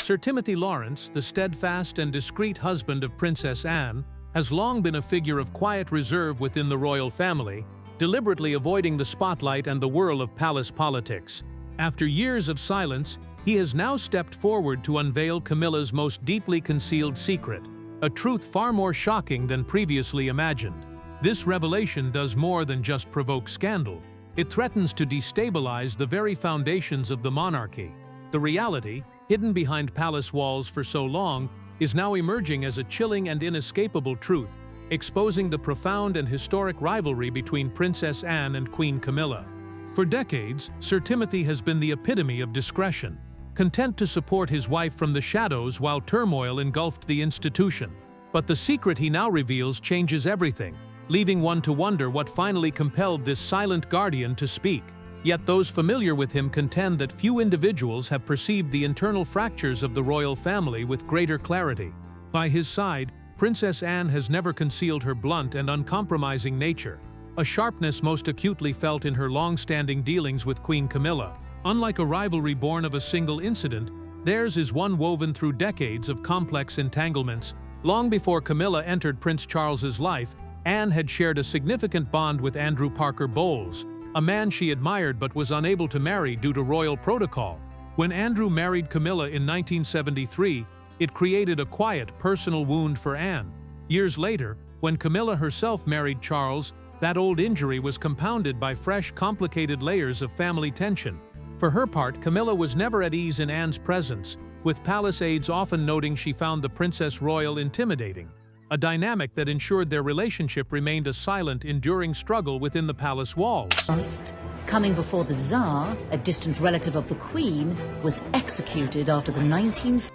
Sir Timothy Lawrence, the steadfast and discreet husband of Princess Anne, has long been a figure of quiet reserve within the royal family, deliberately avoiding the spotlight and the whirl of palace politics. After years of silence, he has now stepped forward to unveil Camilla's most deeply concealed secret, a truth far more shocking than previously imagined. This revelation does more than just provoke scandal. It threatens to destabilize the very foundations of the monarchy. The reality, hidden behind palace walls for so long, is now emerging as a chilling and inescapable truth, exposing the profound and historic rivalry between Princess Anne and Queen Camilla. For decades, Sir Timothy has been the epitome of discretion, content to support his wife from the shadows while turmoil engulfed the institution. But the secret he now reveals changes everything, leaving one to wonder what finally compelled this silent guardian to speak. Yet those familiar with him contend that few individuals have perceived the internal fractures of the royal family with greater clarity. By his side, Princess Anne has never concealed her blunt and uncompromising nature, a sharpness most acutely felt in her long-standing dealings with Queen Camilla. Unlike a rivalry born of a single incident, theirs is one woven through decades of complex entanglements. Long before Camilla entered Prince Charles's life, Anne had shared a significant bond with Andrew Parker Bowles, a man she admired but was unable to marry due to royal protocol. When Andrew married Camilla in 1973, it created a quiet, personal wound for Anne. Years later, when Camilla herself married Charles, that old injury was compounded by fresh, complicated layers of family tension. For her part, Camilla was never at ease in Anne's presence, with palace aides often noting she found the Princess Royal intimidating, a dynamic that ensured their relationship remained a silent, enduring struggle within the palace walls. Coming before the Tsar, a distant relative of the Queen, was executed after the 19th.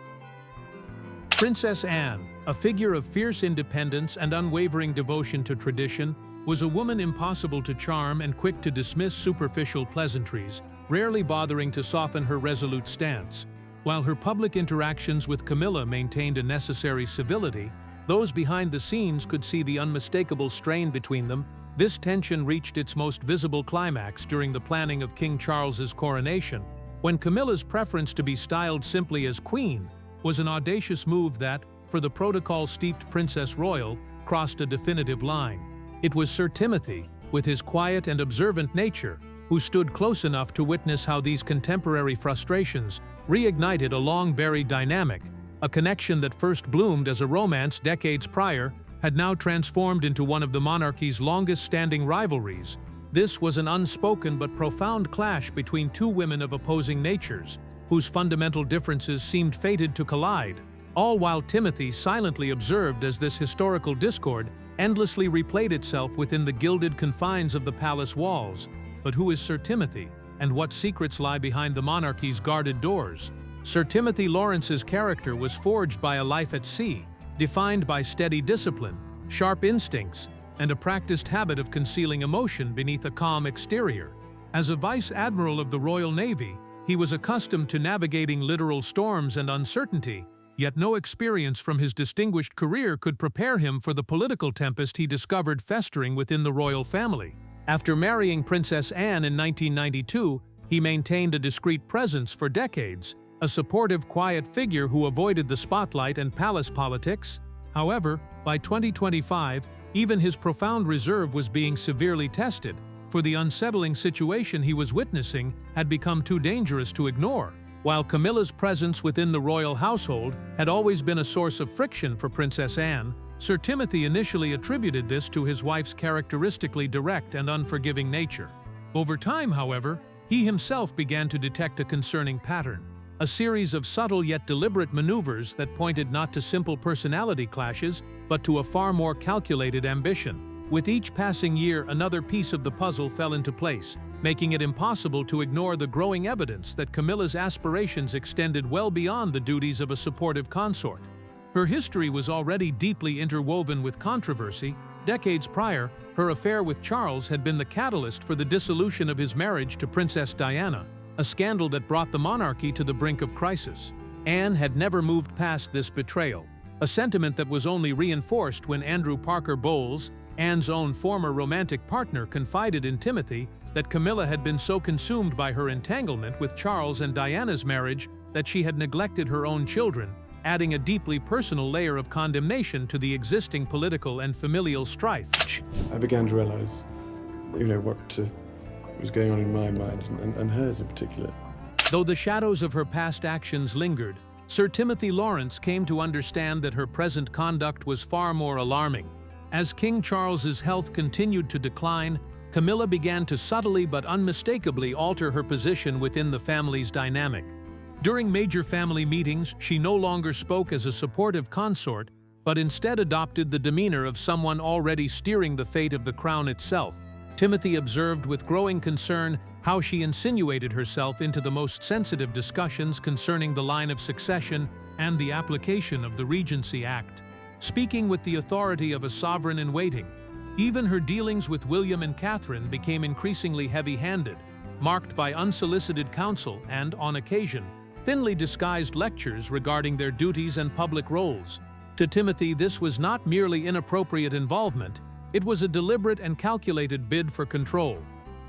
Princess Anne, a figure of fierce independence and unwavering devotion to tradition, was a woman impossible to charm and quick to dismiss superficial pleasantries, rarely bothering to soften her resolute stance. While her public interactions with Camilla maintained a necessary civility, those behind the scenes could see the unmistakable strain between them. This tension reached its most visible climax during the planning of King Charles's coronation, when Camilla's preference to be styled simply as Queen was an audacious move that, for the protocol-steeped Princess Royal, crossed a definitive line. It was Sir Timothy, with his quiet and observant nature, who stood close enough to witness how these contemporary frustrations reignited a long-buried dynamic. A connection that first bloomed as a romance decades prior had now transformed into one of the monarchy's longest-standing rivalries. This was an unspoken but profound clash between two women of opposing natures, whose fundamental differences seemed fated to collide, all while Timothy silently observed as this historical discord endlessly replayed itself within the gilded confines of the palace walls. But who is Sir Timothy, and what secrets lie behind the monarchy's guarded doors? Sir Timothy Lawrence's character was forged by a life at sea, defined by steady discipline, sharp instincts, and a practiced habit of concealing emotion beneath a calm exterior. As a vice admiral of the Royal Navy, he was accustomed to navigating literal storms and uncertainty, yet no experience from his distinguished career could prepare him for the political tempest he discovered festering within the royal family. After marrying Princess Anne in 1992, he maintained a discreet presence for decades, a supportive, quiet figure who avoided the spotlight and palace politics. However, by 2025, even his profound reserve was being severely tested, for the unsettling situation he was witnessing had become too dangerous to ignore. While Camilla's presence within the royal household had always been a source of friction for Princess Anne, Sir Timothy initially attributed this to his wife's characteristically direct and unforgiving nature. Over time, however, he himself began to detect a concerning pattern, a series of subtle yet deliberate maneuvers that pointed not to simple personality clashes, but to a far more calculated ambition. With each passing year, another piece of the puzzle fell into place, making it impossible to ignore the growing evidence that Camilla's aspirations extended well beyond the duties of a supportive consort. Her history was already deeply interwoven with controversy. Decades prior, her affair with Charles had been the catalyst for the dissolution of his marriage to Princess Diana, a scandal that brought the monarchy to the brink of crisis. Anne had never moved past this betrayal, a sentiment that was only reinforced when Andrew Parker Bowles, Anne's own former romantic partner, confided in Timothy that Camilla had been so consumed by her entanglement with Charles and Diana's marriage that she had neglected her own children, adding a deeply personal layer of condemnation to the existing political and familial strife. I began to realize, what was going on in my mind and hers in particular. Though the shadows of her past actions lingered, Sir Timothy Lawrence came to understand that her present conduct was far more alarming. As King Charles's health continued to decline, Camilla began to subtly but unmistakably alter her position within the family's dynamic. During major family meetings, she no longer spoke as a supportive consort, but instead adopted the demeanor of someone already steering the fate of the crown itself. Timothy observed with growing concern how she insinuated herself into the most sensitive discussions concerning the line of succession and the application of the Regency Act. Speaking with the authority of a sovereign in waiting, even her dealings with William and Catherine became increasingly heavy-handed, marked by unsolicited counsel and, on occasion, thinly disguised lectures regarding their duties and public roles. To Timothy, this was not merely inappropriate involvement, it was a deliberate and calculated bid for control.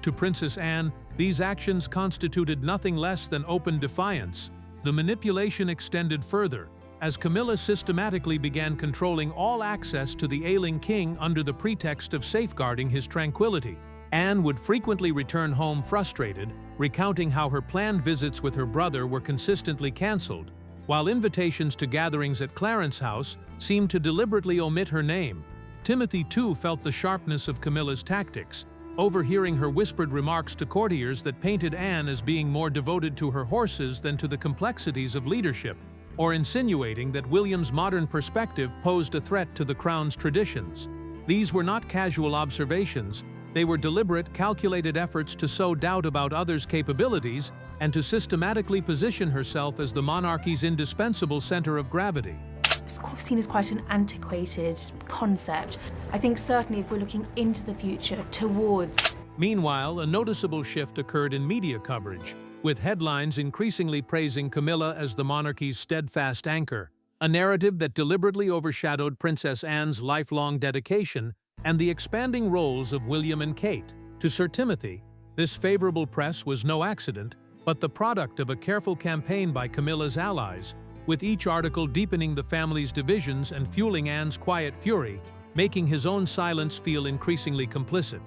To Princess Anne, these actions constituted nothing less than open defiance. The manipulation extended further, as Camilla systematically began controlling all access to the ailing king under the pretext of safeguarding his tranquility. Anne would frequently return home frustrated, recounting how her planned visits with her brother were consistently cancelled, while invitations to gatherings at Clarence House seemed to deliberately omit her name. Timothy too felt the sharpness of Camilla's tactics, overhearing her whispered remarks to courtiers that painted Anne as being more devoted to her horses than to the complexities of leadership, or insinuating that William's modern perspective posed a threat to the crown's traditions. These were not casual observations, they were deliberate, calculated efforts to sow doubt about others' capabilities and to systematically position herself as the monarchy's indispensable center of gravity. It's seen as quite an antiquated concept. I think certainly if we're looking into the future towards... Meanwhile, a noticeable shift occurred in media coverage, with headlines increasingly praising Camilla as the monarchy's steadfast anchor, a narrative that deliberately overshadowed Princess Anne's lifelong dedication and the expanding roles of William and Kate. To Sir Timothy, this favorable press was no accident, but the product of a careful campaign by Camilla's allies, with each article deepening the family's divisions and fueling Anne's quiet fury, making his own silence feel increasingly complicit.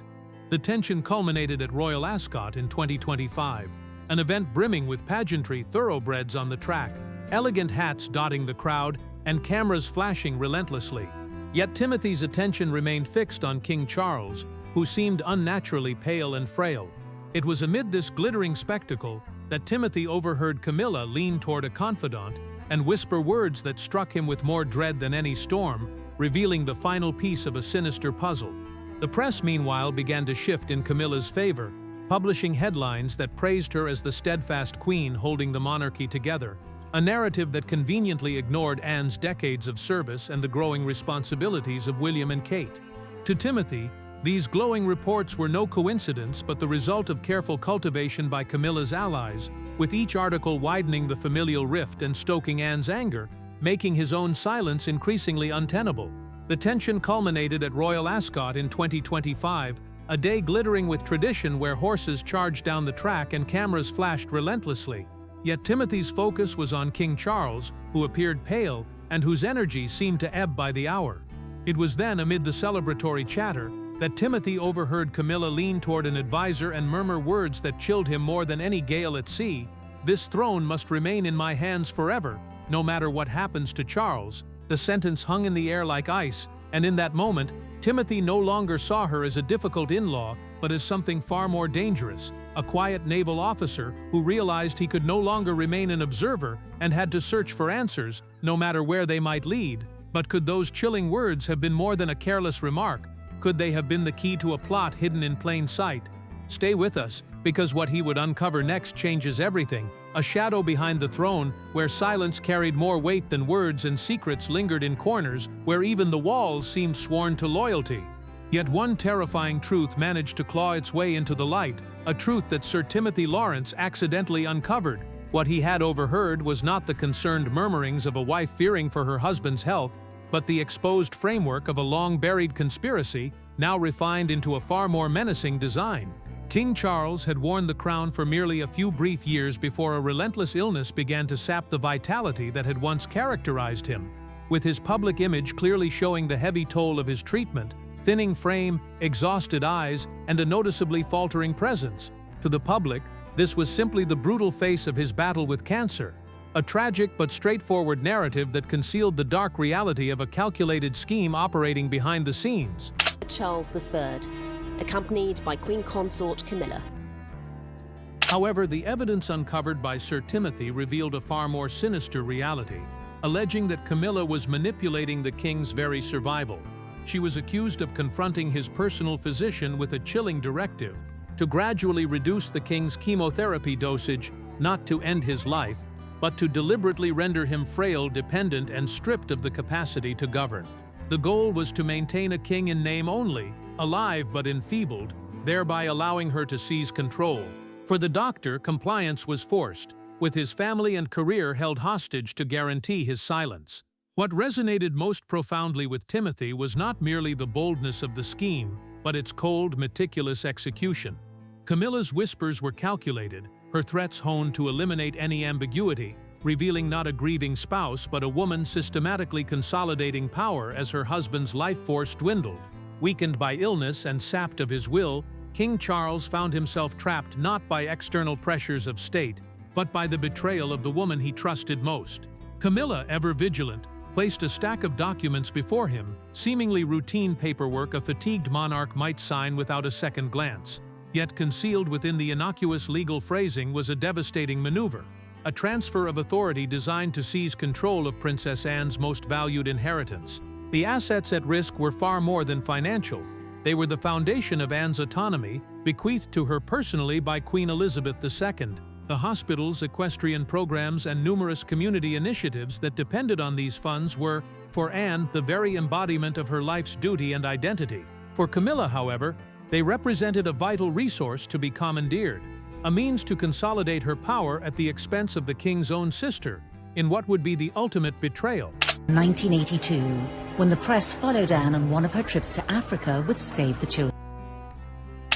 The tension culminated at Royal Ascot in 2025, an event brimming with pageantry thoroughbreds on the track, elegant hats dotting the crowd, and cameras flashing relentlessly. Yet Timothy's attention remained fixed on King Charles, who seemed unnaturally pale and frail. It was amid this glittering spectacle that Timothy overheard Camilla lean toward a confidant and whisper words that struck him with more dread than any storm, revealing the final piece of a sinister puzzle. The press, meanwhile, began to shift in Camilla's favor, publishing headlines that praised her as the steadfast queen holding the monarchy together, a narrative that conveniently ignored Anne's decades of service and the growing responsibilities of William and Kate. To Timothy, these glowing reports were no coincidence but the result of careful cultivation by Camilla's allies, with each article widening the familial rift and stoking Anne's anger, making his own silence increasingly untenable. The tension culminated at Royal Ascot in 2025, a day glittering with tradition where horses charged down the track and cameras flashed relentlessly. Yet Timothy's focus was on King Charles, who appeared pale and whose energy seemed to ebb by the hour. It was then, amid the celebratory chatter, that Timothy overheard Camilla lean toward an advisor and murmur words that chilled him more than any gale at sea. "This throne must remain in my hands forever, no matter what happens to Charles." The sentence hung in the air like ice, and in that moment, Timothy no longer saw her as a difficult in-law, but as something far more dangerous, a quiet naval officer who realized he could no longer remain an observer and had to search for answers, no matter where they might lead. But could those chilling words have been more than a careless remark? Could they have been the key to a plot hidden in plain sight? Stay with us, because what he would uncover next changes everything. A shadow behind the throne, where silence carried more weight than words and secrets lingered in corners where even the walls seemed sworn to loyalty. Yet one terrifying truth managed to claw its way into the light, a truth that Sir Timothy Lawrence accidentally uncovered. What he had overheard was not the concerned murmurings of a wife fearing for her husband's health, but the exposed framework of a long-buried conspiracy, now refined into a far more menacing design. King Charles had worn the crown for merely a few brief years before a relentless illness began to sap the vitality that had once characterized him. With his public image clearly showing the heavy toll of his treatment, thinning frame, exhausted eyes, and a noticeably faltering presence. To the public, this was simply the brutal face of his battle with cancer, a tragic but straightforward narrative that concealed the dark reality of a calculated scheme operating behind the scenes. Charles III, accompanied by Queen Consort Camilla. However, the evidence uncovered by Sir Timothy revealed a far more sinister reality, alleging that Camilla was manipulating the king's very survival. She was accused of confronting his personal physician with a chilling directive to gradually reduce the king's chemotherapy dosage, not to end his life, but to deliberately render him frail, dependent, and stripped of the capacity to govern. The goal was to maintain a king in name only, alive but enfeebled, thereby allowing her to seize control. For the doctor, compliance was forced, with his family and career held hostage to guarantee his silence. What resonated most profoundly with Timothy was not merely the boldness of the scheme, but its cold, meticulous execution. Camilla's whispers were calculated, her threats honed to eliminate any ambiguity, revealing not a grieving spouse but a woman systematically consolidating power as her husband's life force dwindled. Weakened by illness and sapped of his will, King Charles found himself trapped not by external pressures of state, but by the betrayal of the woman he trusted most. Camilla, ever vigilant, placed a stack of documents before him, seemingly routine paperwork a fatigued monarch might sign without a second glance. Yet concealed within the innocuous legal phrasing was a devastating maneuver, a transfer of authority designed to seize control of Princess Anne's most valued inheritance. The assets at risk were far more than financial. They were the foundation of Anne's autonomy, bequeathed to her personally by Queen Elizabeth II. The hospitals, equestrian programs, and numerous community initiatives that depended on these funds were, for Anne, the very embodiment of her life's duty and identity. For Camilla, however, they represented a vital resource to be commandeered, a means to consolidate her power at the expense of the king's own sister, in what would be the ultimate betrayal. 1982, when the press followed Anne on one of her trips to Africa with Save the Children.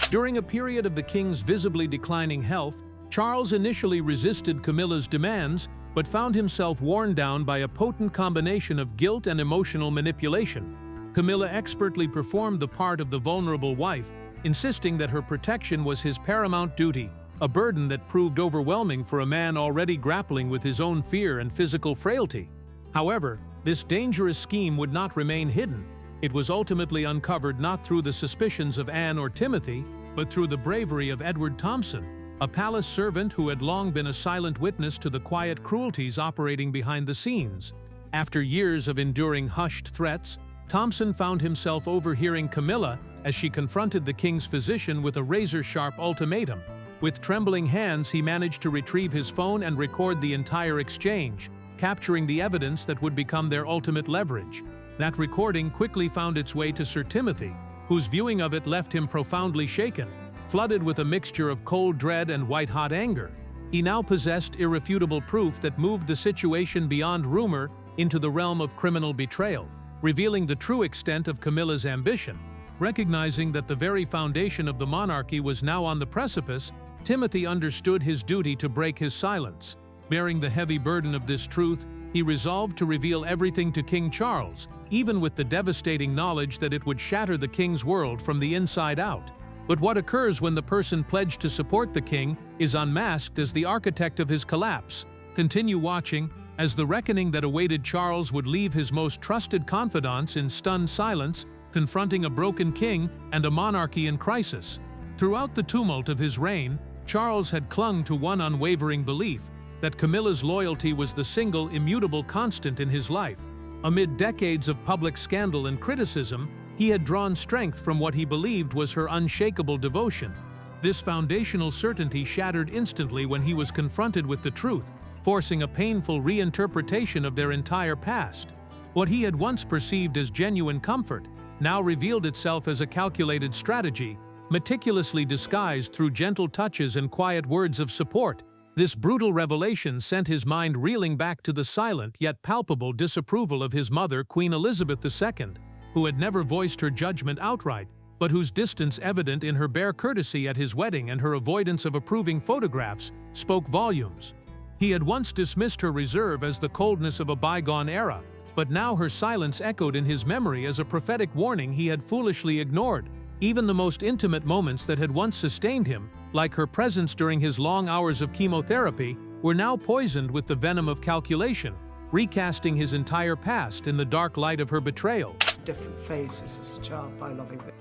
During a period of the king's visibly declining health, Charles initially resisted Camilla's demands, but found himself worn down by a potent combination of guilt and emotional manipulation. Camilla expertly performed the part of the vulnerable wife, insisting that her protection was his paramount duty, a burden that proved overwhelming for a man already grappling with his own fear and physical frailty. However, this dangerous scheme would not remain hidden. It was ultimately uncovered not through the suspicions of Anne or Timothy, but through the bravery of Edward Thompson, a palace servant who had long been a silent witness to the quiet cruelties operating behind the scenes. After years of enduring hushed threats, Thompson found himself overhearing Camilla as she confronted the king's physician with a razor-sharp ultimatum. With trembling hands, he managed to retrieve his phone and record the entire exchange, capturing the evidence that would become their ultimate leverage. That recording quickly found its way to Sir Timothy, whose viewing of it left him profoundly shaken. Flooded with a mixture of cold dread and white-hot anger, he now possessed irrefutable proof that moved the situation beyond rumor into the realm of criminal betrayal, revealing the true extent of Camilla's ambition. Recognizing that the very foundation of the monarchy was now on the precipice, Timothy understood his duty to break his silence. Bearing the heavy burden of this truth, he resolved to reveal everything to King Charles, even with the devastating knowledge that it would shatter the king's world from the inside out. But what occurs when the person pledged to support the king is unmasked as the architect of his collapse? Continue watching, as the reckoning that awaited Charles would leave his most trusted confidants in stunned silence, confronting a broken king and a monarchy in crisis. Throughout the tumult of his reign, Charles had clung to one unwavering belief, that Camilla's loyalty was the single immutable constant in his life. Amid decades of public scandal and criticism, he had drawn strength from what he believed was her unshakable devotion. This foundational certainty shattered instantly when he was confronted with the truth, forcing a painful reinterpretation of their entire past. What he had once perceived as genuine comfort now revealed itself as a calculated strategy, meticulously disguised through gentle touches and quiet words of support. This brutal revelation sent his mind reeling back to the silent yet palpable disapproval of his mother, Queen Elizabeth II, who had never voiced her judgment outright, but whose distance evident in her bare courtesy at his wedding and her avoidance of approving photographs spoke volumes. He had once dismissed her reserve as the coldness of a bygone era, but now her silence echoed in his memory as a prophetic warning he had foolishly ignored. Even the most intimate moments that had once sustained him, like her presence during his long hours of chemotherapy, were now poisoned with the venom of calculation, recasting his entire past in the dark light of her betrayal. Different faces, sharp, I loving it.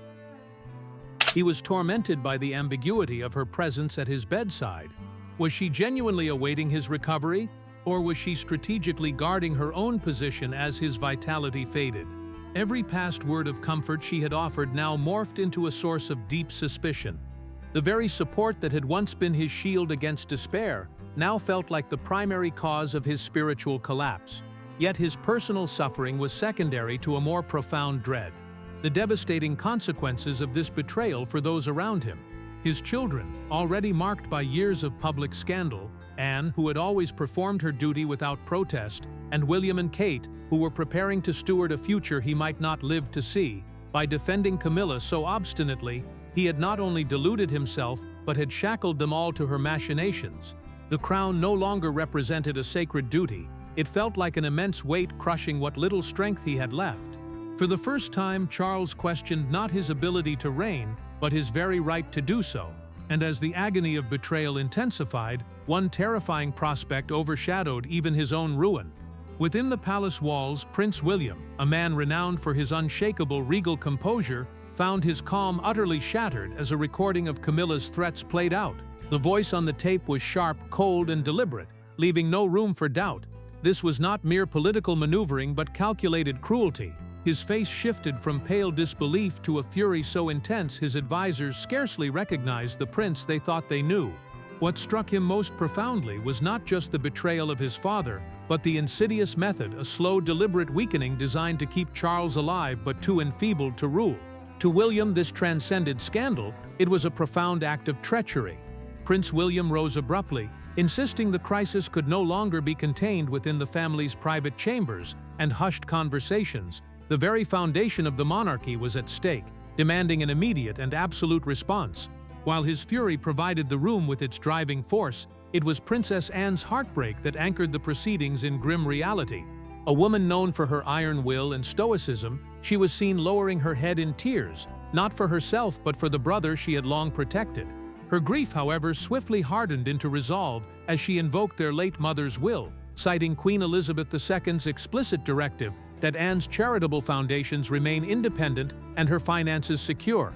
He was tormented by the ambiguity of her presence at his bedside. Was she genuinely awaiting his recovery, or was she strategically guarding her own position as his vitality faded? Every past word of comfort she had offered now morphed into a source of deep suspicion. The very support that had once been his shield against despair now felt like the primary cause of his spiritual collapse. Yet his personal suffering was secondary to a more profound dread: the devastating consequences of this betrayal for those around him. His children, already marked by years of public scandal, Anne, who had always performed her duty without protest, and William and Kate, who were preparing to steward a future he might not live to see. By defending Camilla so obstinately, he had not only deluded himself, but had shackled them all to her machinations. The crown no longer represented a sacred duty. It felt like an immense weight crushing what little strength he had left. For the first time, Charles questioned not his ability to reign, but his very right to do so. And as the agony of betrayal intensified, one terrifying prospect overshadowed even his own ruin. Within the palace walls, Prince William, a man renowned for his unshakable regal composure, found his calm utterly shattered as a recording of Camilla's threats played out. The voice on the tape was sharp, cold, and deliberate, leaving no room for doubt. This was not mere political maneuvering but calculated cruelty. His face shifted from pale disbelief to a fury so intense his advisors scarcely recognized the prince they thought they knew. What struck him most profoundly was not just the betrayal of his father, but the insidious method, a slow, deliberate weakening designed to keep Charles alive but too enfeebled to rule. To William, this transcended scandal. It was a profound act of treachery. Prince William rose abruptly, insisting the crisis could no longer be contained within the family's private chambers and hushed conversations. The very foundation of the monarchy was at stake, demanding an immediate and absolute response. While his fury provided the room with its driving force, it was Princess Anne's heartbreak that anchored the proceedings in grim reality. A woman known for her iron will and stoicism, she was seen lowering her head in tears, not for herself but for the brother she had long protected. Her grief, however, swiftly hardened into resolve as she invoked their late mother's will, citing Queen Elizabeth II's explicit directive that Anne's charitable foundations remain independent and her finances secure.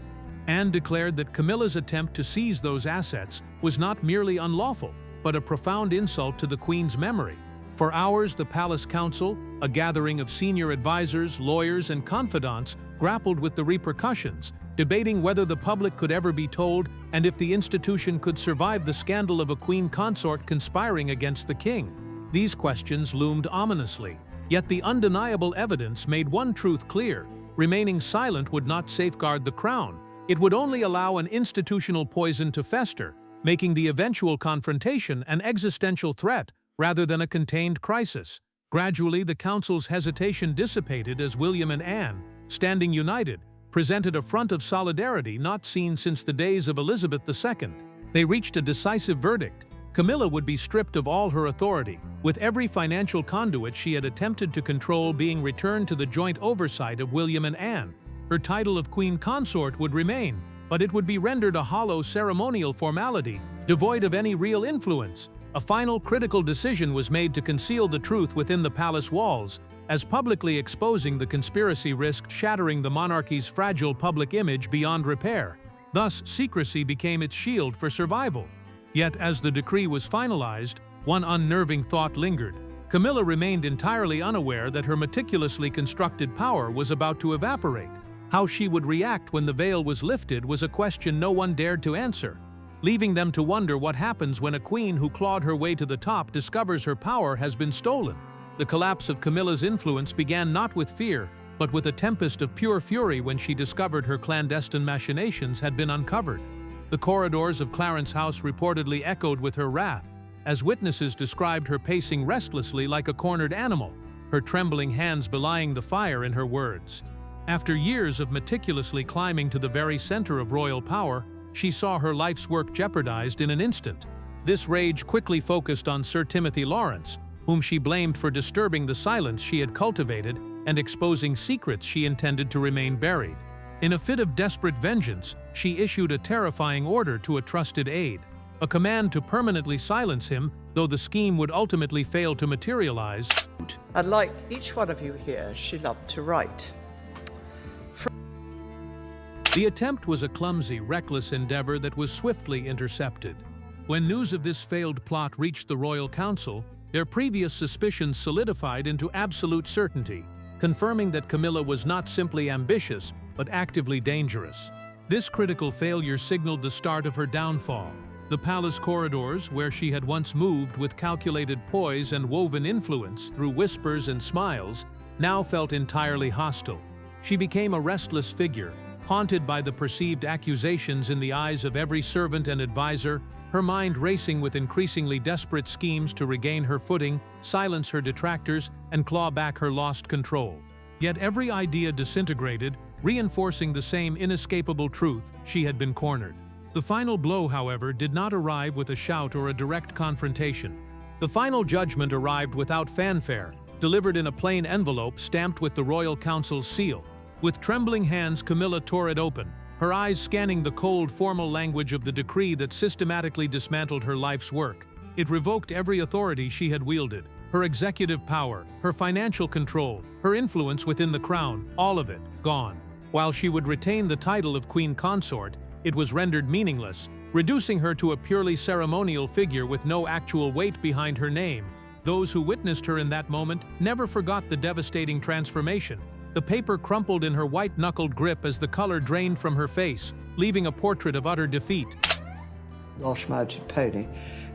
Anne declared that Camilla's attempt to seize those assets was not merely unlawful, but a profound insult to the Queen's memory. For hours, the Palace Council, a gathering of senior advisors, lawyers, and confidants, grappled with the repercussions, debating whether the public could ever be told and if the institution could survive the scandal of a queen consort conspiring against the king. These questions loomed ominously. Yet the undeniable evidence made one truth clear: remaining silent would not safeguard the crown. It would only allow an institutional poison to fester, making the eventual confrontation an existential threat rather than a contained crisis. Gradually, the council's hesitation dissipated as William and Anne, standing united, presented a front of solidarity not seen since the days of Elizabeth II. They reached a decisive verdict. Camilla would be stripped of all her authority, with every financial conduit she had attempted to control being returned to the joint oversight of William and Anne. Her title of queen consort would remain, but it would be rendered a hollow ceremonial formality, devoid of any real influence. A final critical decision was made to conceal the truth within the palace walls, as publicly exposing the conspiracy risked shattering the monarchy's fragile public image beyond repair. Thus, secrecy became its shield for survival. Yet, as the decree was finalized, one unnerving thought lingered. Camilla remained entirely unaware that her meticulously constructed power was about to evaporate. How she would react when the veil was lifted was a question no one dared to answer, leaving them to wonder what happens when a queen who clawed her way to the top discovers her power has been stolen. The collapse of Camilla's influence began not with fear, but with a tempest of pure fury when she discovered her clandestine machinations had been uncovered. The corridors of Clarence House reportedly echoed with her wrath, as witnesses described her pacing restlessly like a cornered animal, her trembling hands belying the fire in her words. After years of meticulously climbing to the very center of royal power, she saw her life's work jeopardized in an instant. This rage quickly focused on Sir Timothy Lawrence, whom she blamed for disturbing the silence she had cultivated and exposing secrets she intended to remain buried. In a fit of desperate vengeance, she issued a terrifying order to a trusted aide, a command to permanently silence him, though the scheme would ultimately fail to materialize. And like each one of you here, she loved to write. The attempt was a clumsy, reckless endeavor that was swiftly intercepted. When news of this failed plot reached the royal council, their previous suspicions solidified into absolute certainty, confirming that Camilla was not simply ambitious, but actively dangerous. This critical failure signaled the start of her downfall. The palace corridors, where she had once moved with calculated poise and woven influence through whispers and smiles, now felt entirely hostile. She became a restless figure, haunted by the perceived accusations in the eyes of every servant and advisor, her mind racing with increasingly desperate schemes to regain her footing, silence her detractors, and claw back her lost control. Yet every idea disintegrated, reinforcing the same inescapable truth: she had been cornered. The final blow, however, did not arrive with a shout or a direct confrontation. The final judgment arrived without fanfare, delivered in a plain envelope stamped with the royal council's seal. With trembling hands, Camilla tore it open, her eyes scanning the cold, formal language of the decree that systematically dismantled her life's work. It revoked every authority she had wielded: her executive power, her financial control, her influence within the crown, all of it gone. While she would retain the title of Queen Consort, it was rendered meaningless, reducing her to a purely ceremonial figure with no actual weight behind her name. Those who witnessed her in that moment never forgot the devastating transformation. The paper crumpled in her white-knuckled grip as the color drained from her face, leaving a portrait of utter defeat. Welsh-mounted pony,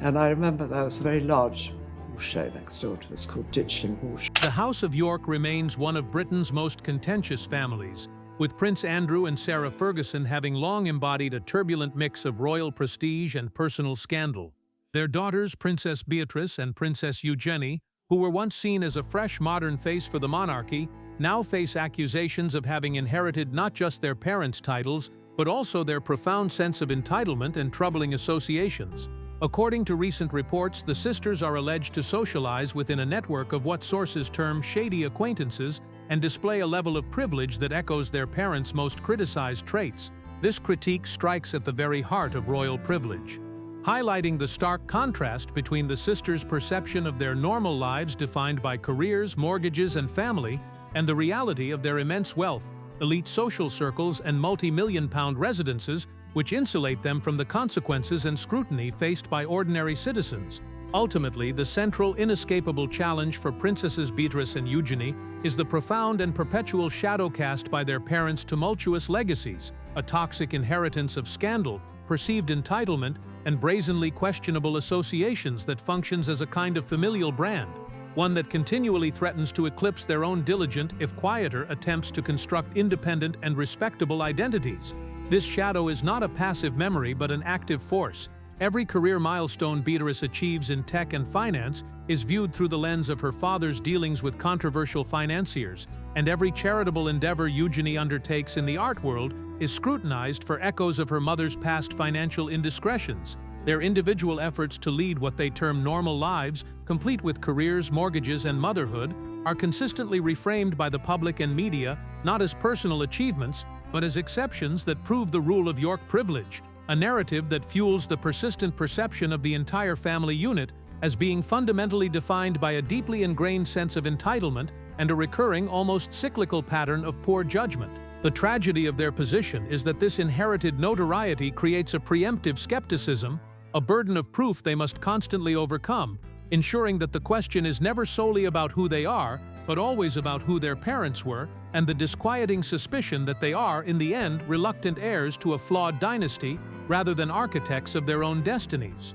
and I remember there was a very large horse show next door to us called Ditchling Horse. The House of York remains one of Britain's most contentious families, with Prince Andrew and Sarah Ferguson having long embodied a turbulent mix of royal prestige and personal scandal. Their daughters, Princess Beatrice and Princess Eugenie, who were once seen as a fresh modern face for the monarchy, now face accusations of having inherited not just their parents' titles, but also their profound sense of entitlement and troubling associations. According to recent reports, the sisters are alleged to socialize within a network of what sources term shady acquaintances and display a level of privilege that echoes their parents' most criticized traits. This critique strikes at the very heart of royal privilege, highlighting the stark contrast between the sisters' perception of their normal lives defined by careers, mortgages, and family, and the reality of their immense wealth, elite social circles, and multi-million-pound residences, which insulate them from the consequences and scrutiny faced by ordinary citizens. Ultimately, the central, inescapable challenge for Princesses Beatrice and Eugenie is the profound and perpetual shadow cast by their parents' tumultuous legacies, a toxic inheritance of scandal, perceived entitlement, and brazenly questionable associations that functions as a kind of familial brand, one that continually threatens to eclipse their own diligent, if quieter, attempts to construct independent and respectable identities. This shadow is not a passive memory but an active force. Every career milestone Beatrice achieves in tech and finance is viewed through the lens of her father's dealings with controversial financiers, and every charitable endeavor Eugenie undertakes in the art world is scrutinized for echoes of her mother's past financial indiscretions. Their individual efforts to lead what they term normal lives, complete with careers, mortgages, and motherhood, are consistently reframed by the public and media not as personal achievements, but as exceptions that prove the rule of York privilege, a narrative that fuels the persistent perception of the entire family unit as being fundamentally defined by a deeply ingrained sense of entitlement and a recurring, almost cyclical pattern of poor judgment. The tragedy of their position is that this inherited notoriety creates a preemptive skepticism, a burden of proof they must constantly overcome, ensuring that the question is never solely about who they are, but always about who their parents were, and the disquieting suspicion that they are, in the end, reluctant heirs to a flawed dynasty rather than architects of their own destinies.